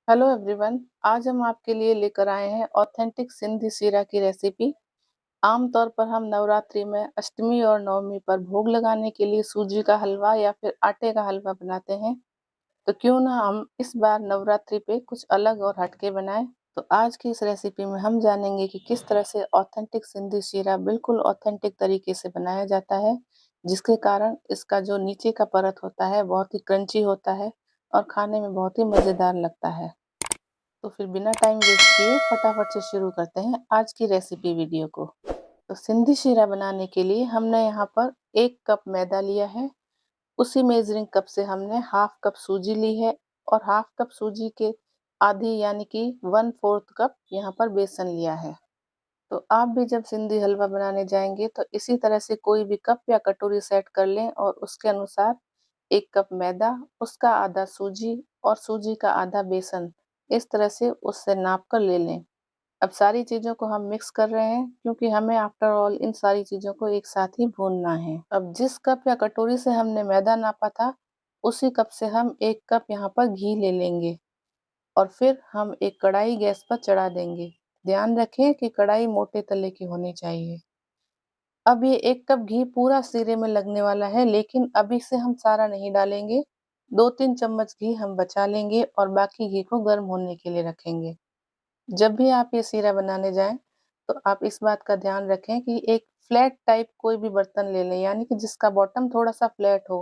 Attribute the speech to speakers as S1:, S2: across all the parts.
S1: Hello everyone. आज हम आपके लिए लेकर आए हैं ऑथेंटिक सिंधी सीरा की रेसिपी। आमतौर पर हम नवरात्रि में अष्टमी और नवमी पर भोग लगाने के लिए सूजी का हलवा या फिर आटे का हलवा बनाते हैं। तो क्यों ना हम इस बार नवरात्रि पे कुछ अलग और हटके बनाएं। तो आज की इस रेसिपी में हम जानेंगे कि किस तरह से ऑथेंटिक सिंधी सीरा बिल्कुल ऑथेंटिक तरीके से बनाया जाता है, जिसके कारण इसका जो नीचे का परत होता है बहुत ही क्रंची होता है और खाने में बहुत ही मज़ेदार लगता है। तो फिर बिना टाइम वेस्ट किए फटाफट से शुरू करते हैं आज की रेसिपी वीडियो को। तो सिंधी शीरा बनाने के लिए हमने यहाँ पर 1 कप मैदा लिया है। उसी मेजरिंग कप से हमने हाफ कप सूजी ली है और हाफ कप सूजी के आधी यानी कि 1/4 कप यहाँ पर बेसन लिया है। तो आप भी जब सिंधी हलवा बनाने जाएंगे तो इसी तरह से कोई भी कप या कटोरी सेट कर लें और उसके अनुसार 1 कप मैदा, उसका आधा सूजी और सूजी का आधा बेसन, इस तरह से उससे नाप कर ले लें। अब सारी चीज़ों को हम मिक्स कर रहे हैं क्योंकि हमें आफ्टर ऑल इन सारी चीज़ों को एक साथ ही भूनना है। अब जिस कप या कटोरी से हमने मैदा नापा था, उसी कप से हम 1 कप यहाँ पर घी ले लेंगे और फिर हम एक कढ़ाई गैस पर चढ़ा देंगे। ध्यान रखें कि कढ़ाई मोटे तले की होनी चाहिए। अब ये 1 कप घी पूरा सिरे में लगने वाला है, लेकिन अभी से हम सारा नहीं डालेंगे। 2-3 चम्मच घी हम बचा लेंगे और बाकी घी को गर्म होने के लिए रखेंगे। जब भी आप ये सीरा बनाने जाएं, तो आप इस बात का ध्यान रखें कि एक फ्लैट टाइप कोई भी बर्तन ले लें, यानी कि जिसका बॉटम थोड़ा सा फ्लैट हो,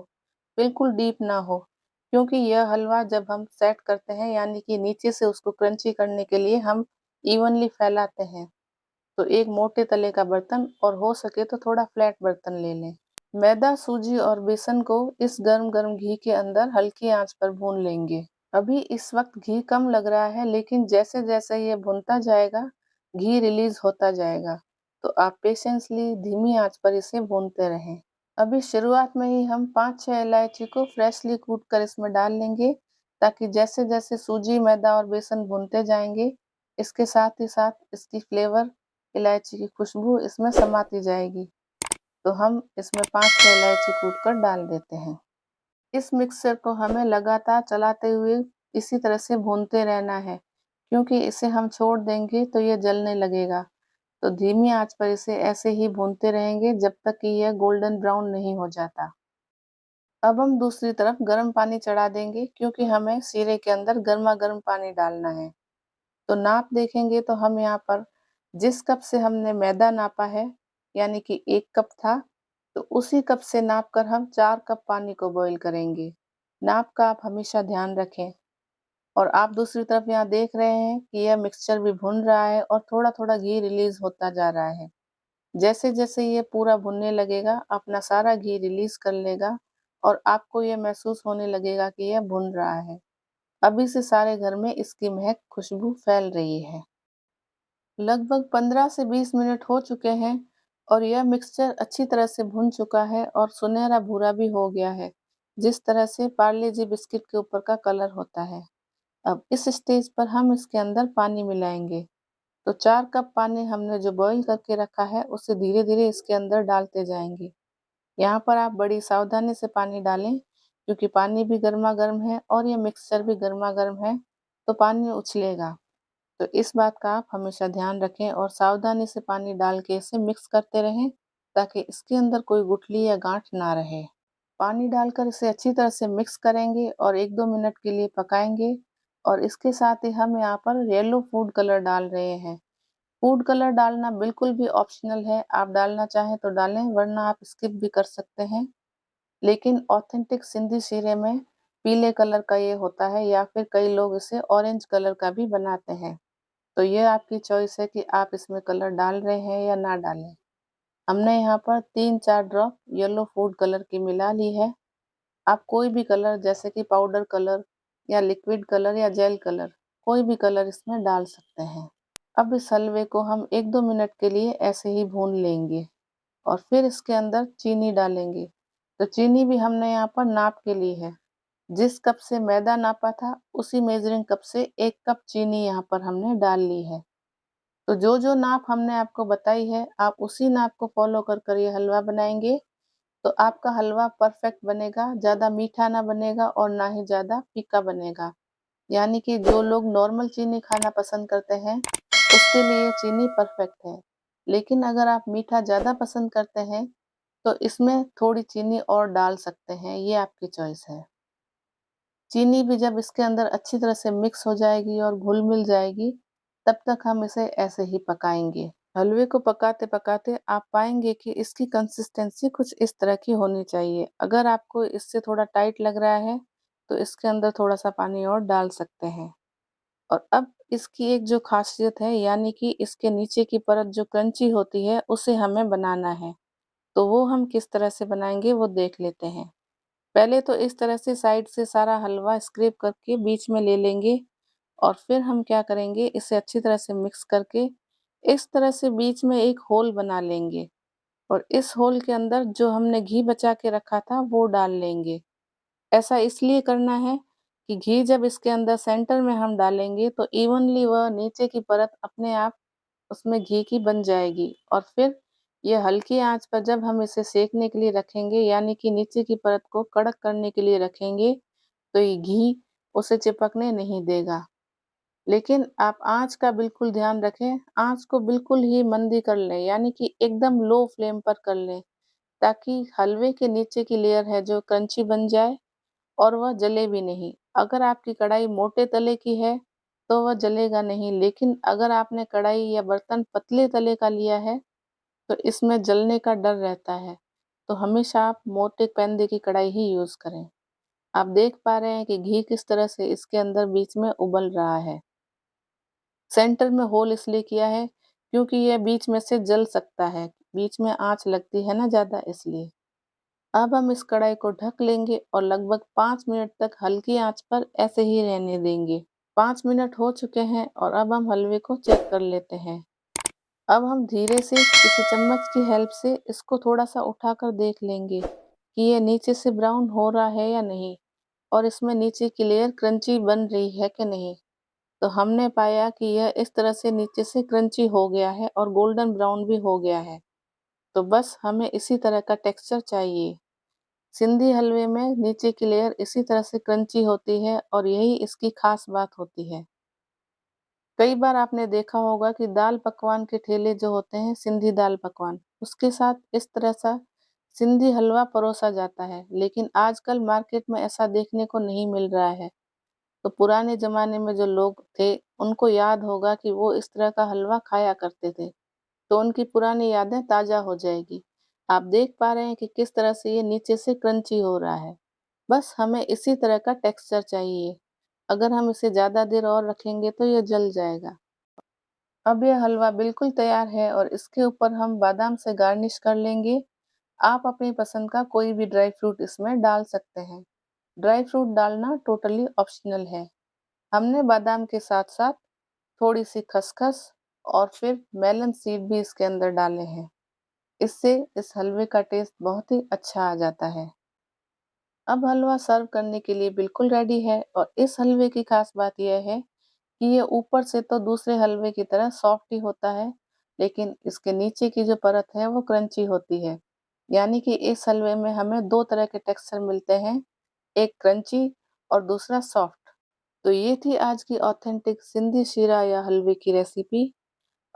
S1: बिल्कुल डीप ना हो, क्योंकि यह हलवा जब हम सेट करते हैं यानी कि नीचे से उसको क्रंची करने के लिए हम इवनली फैलाते हैं। तो एक मोटे तले का बर्तन और हो सके तो थोड़ा फ्लैट बर्तन ले लें। मैदा, सूजी और बेसन को इस गरम गरम घी के अंदर हल्की आंच पर भून लेंगे। अभी इस वक्त घी कम लग रहा है, लेकिन जैसे जैसे ये भुनता जाएगा घी रिलीज होता जाएगा। तो आप पेशेंसली धीमी आंच पर इसे भूनते रहें। अभी शुरुआत में ही हम 5-6 इलायची को फ्रेशली कूट कर इसमें डाल लेंगे, ताकि जैसे जैसे सूजी, मैदा और बेसन भूनते जाएंगे, इसके साथ ही साथ इसकी फ्लेवर, इलायची की खुशबू इसमें समाती जाएगी। तो हम इसमें 5-6 इलायची कूट कर डाल देते हैं। इस मिक्सचर को हमें लगातार चलाते हुए इसी तरह से भूनते रहना है, क्योंकि इसे हम छोड़ देंगे तो ये जलने लगेगा। तो धीमी आंच पर इसे ऐसे ही भूनते रहेंगे जब तक कि यह गोल्डन ब्राउन नहीं हो जाता। अब हम दूसरी तरफ गर्म पानी चढ़ा देंगे, क्योंकि हमें सीरे के अंदर गर्मा गर्म पानी डालना है। तो नाप देखेंगे तो हम यहाँ पर जिस कप से हमने मैदा नापा है, यानी कि 1 कप था, तो उसी कप से नाप कर हम 4 कप पानी को बॉईल करेंगे। नाप का आप हमेशा ध्यान रखें। और आप दूसरी तरफ यहाँ देख रहे हैं कि यह मिक्सचर भी भुन रहा है और थोड़ा थोड़ा घी रिलीज होता जा रहा है। जैसे जैसे ये पूरा भुनने लगेगा, अपना सारा घी रिलीज कर लेगा और आपको ये महसूस होने लगेगा कि यह भुन रहा है। अभी से सारे घर में इसकी महक, खुशबू फैल रही है। लगभग 15 से 20 मिनट हो चुके हैं और यह मिक्सचर अच्छी तरह से भुन चुका है और सुनहरा भूरा भी हो गया है, जिस तरह से पार्ले जी बिस्किट के ऊपर का कलर होता है। अब इस स्टेज पर हम इसके अंदर पानी मिलाएंगे। तो 4 कप पानी हमने जो बॉईल करके रखा है, उसे धीरे धीरे इसके अंदर डालते जाएंगे। यहाँ पर आप बड़ी सावधानी से पानी डालें, क्योंकि पानी भी गर्मा गर्म है और ये मिक्सचर भी गर्मा गर्म है, तो पानी उछलेगा। तो इस बात का आप हमेशा ध्यान रखें और सावधानी से पानी डाल के इसे मिक्स करते रहें, ताकि इसके अंदर कोई गुठली या गांठ ना रहे। पानी डालकर इसे अच्छी तरह से मिक्स करेंगे और 1-2 मिनट के लिए पकाएंगे। और इसके साथ ही हम यहाँ पर येलो फूड कलर डाल रहे हैं। फूड कलर डालना बिल्कुल भी ऑप्शनल है, आप डालना चाहें तो डालें, वरना आप स्किप भी कर सकते हैं। लेकिन ऑथेंटिक सिंधी शीरे में पीले कलर का ये होता है, या फिर कई लोग इसे ऑरेंज कलर का भी बनाते हैं। तो ये आपकी चॉइस है कि आप इसमें कलर डाल रहे हैं या ना डालें। हमने यहाँ पर 3-4 ड्रॉप येलो फूड कलर की मिला ली है। आप कोई भी कलर, जैसे कि पाउडर कलर या लिक्विड कलर या जेल कलर, कोई भी कलर इसमें डाल सकते हैं। अब इस हलवे को हम 1-2 मिनट के लिए ऐसे ही भून लेंगे और फिर इसके अंदर चीनी डालेंगे। तो चीनी भी हमने यहाँ पर नाप के ली है। जिस कप से मैदा नापा था, उसी मेजरिंग कप से 1 कप चीनी यहाँ पर हमने डाल ली है। तो जो जो नाप हमने आपको बताई है, आप उसी नाप को फॉलो कर कर ये हलवा बनाएंगे, तो आपका हलवा परफेक्ट बनेगा, ज़्यादा मीठा ना बनेगा और ना ही ज़्यादा फीका बनेगा। यानी कि जो लोग नॉर्मल चीनी खाना पसंद करते हैं, उसके लिए चीनी परफेक्ट है। लेकिन अगर आप मीठा ज़्यादा पसंद करते हैं, तो इसमें थोड़ी चीनी और डाल सकते हैं, ये आपकी चॉइस है। चीनी भी जब इसके अंदर अच्छी तरह से मिक्स हो जाएगी और घुल-मिल जाएगी, तब तक हम इसे ऐसे ही पकाएँगे। हलवे को पकाते-पकाते आप पाएँगे कि इसकी कंसिस्टेंसी कुछ इस तरह की होनी चाहिए। अगर आपको इससे थोड़ा टाइट लग रहा है, तो इसके अंदर थोड़ा-सा पानी और डाल सकते हैं। और अब इसकी एक जो ख़ासियत है, यानी कि इसके नीचे की परत जो क्रंची होती है, उसे हमें बनाना है। तो वो हम किस तरह से बनाएँगे, वो देख लेते हैं। पहले तो इस तरह से साइड से सारा हलवा स्क्रैप करके बीच में ले लेंगे और फिर हम क्या करेंगे, इसे अच्छी तरह से मिक्स करके इस तरह से बीच में एक होल बना लेंगे और इस होल के अंदर जो हमने घी बचा के रखा था, वो डाल लेंगे। ऐसा इसलिए करना है कि घी जब इसके अंदर सेंटर में हम डालेंगे, तो इवनली वह नीचे की परत अपने आप उसमें घी की बन जाएगी और फिर ये हल्की आँच पर जब हम इसे सेकने के लिए रखेंगे, यानी कि नीचे की परत को कड़क करने के लिए रखेंगे, तो ये घी उसे चिपकने नहीं देगा। लेकिन आप आँच का बिल्कुल ध्यान रखें, आँच को बिल्कुल ही मंदी कर लें, यानी कि एकदम लो फ्लेम पर कर लें, ताकि हलवे के नीचे की लेयर है जो क्रंची बन जाए और वह जले भी नहीं। अगर आपकी कढ़ाई मोटे तले की है, तो वह जलेगा नहीं, लेकिन अगर आपने कढ़ाई या बर्तन पतले तले का लिया है, तो इसमें जलने का डर रहता है। तो हमेशा आप मोटे पेंदे की कढ़ाई ही यूज़ करें। आप देख पा रहे हैं कि घी किस तरह से इसके अंदर बीच में उबल रहा है। सेंटर में होल इसलिए किया है, क्योंकि यह बीच में से जल सकता है। बीच में आँच लगती है ना ज़्यादा, इसलिए। अब हम इस कढ़ाई को ढक लेंगे और लगभग 5 मिनट तक हल्की आँच पर ऐसे ही रहने देंगे। 5 मिनट हो चुके हैं और अब हम हलवे को चेक कर लेते हैं। अब हम धीरे से किसी चम्मच की हेल्प से इसको थोड़ा-सा उठाकर देख लेंगे कि ये नीचे से ब्राउन हो रहा है या नहीं और इसमें नीचे की लेयर क्रंची बन रही है कि नहीं। तो हमने पाया कि यह इस तरह से नीचे से क्रंची हो गया है और गोल्डन ब्राउन भी हो गया है। तो बस हमें इसी तरह का टेक्सचर चाहिए। सिंधी हलवे में नीचे की लेयर इसी तरह से क्रंची होती है और यही इसकी खास बात होती है। कई बार आपने देखा होगा कि दाल पकवान के ठेले जो होते हैं, सिंधी दाल पकवान, उसके साथ इस तरह सा सिंधी हलवा परोसा जाता है, लेकिन आजकल मार्केट में ऐसा देखने को नहीं मिल रहा है। तो पुराने ज़माने में जो लोग थे, उनको याद होगा कि वो इस तरह का हलवा खाया करते थे, तो उनकी पुरानी यादें ताज़ा हो जाएगी। आप देख पा रहे हैं कि किस तरह से ये नीचे से क्रंची हो रहा है। बस हमें इसी तरह का टेक्सचर चाहिए। अगर हम इसे ज़्यादा देर और रखेंगे तो ये जल जाएगा। अब यह हलवा बिल्कुल तैयार है और इसके ऊपर हम बादाम से गार्निश कर लेंगे। आप अपनी पसंद का कोई भी ड्राई फ्रूट इसमें डाल सकते हैं। ड्राई फ्रूट डालना टोटली ऑप्शनल है। हमने बादाम के साथ-साथ थोड़ी-सी खसखस और फिर मेलन सीड भी इसके अंदर डाले हैं। इससे इस हलवे का टेस्ट बहुत ही अच्छा आ जाता है। अब हलवा सर्व करने के लिए बिल्कुल रेडी है और इस हलवे की खास बात यह है कि ये ऊपर से तो दूसरे हलवे की तरह सॉफ्ट ही होता है, लेकिन इसके नीचे की जो परत है वो क्रंची होती है। यानी कि इस हलवे में हमें 2 तरह के टेक्सचर मिलते हैं, एक क्रंची और दूसरा सॉफ्ट। तो ये थी आज की ऑथेंटिक सिंधी शीरा या हलवे की रेसिपी।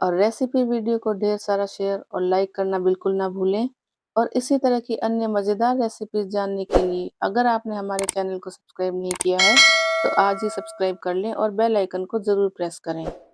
S1: और रेसिपी वीडियो को ढेर सारा शेयर और लाइक करना बिल्कुल ना भूलें। और इसी तरह की अन्य मज़ेदार रेसिपीज़ जानने के लिए अगर आपने हमारे चैनल को सब्सक्राइब नहीं किया है, तो आज ही सब्सक्राइब कर लें और बेल आइकन को ज़रूर प्रेस करें।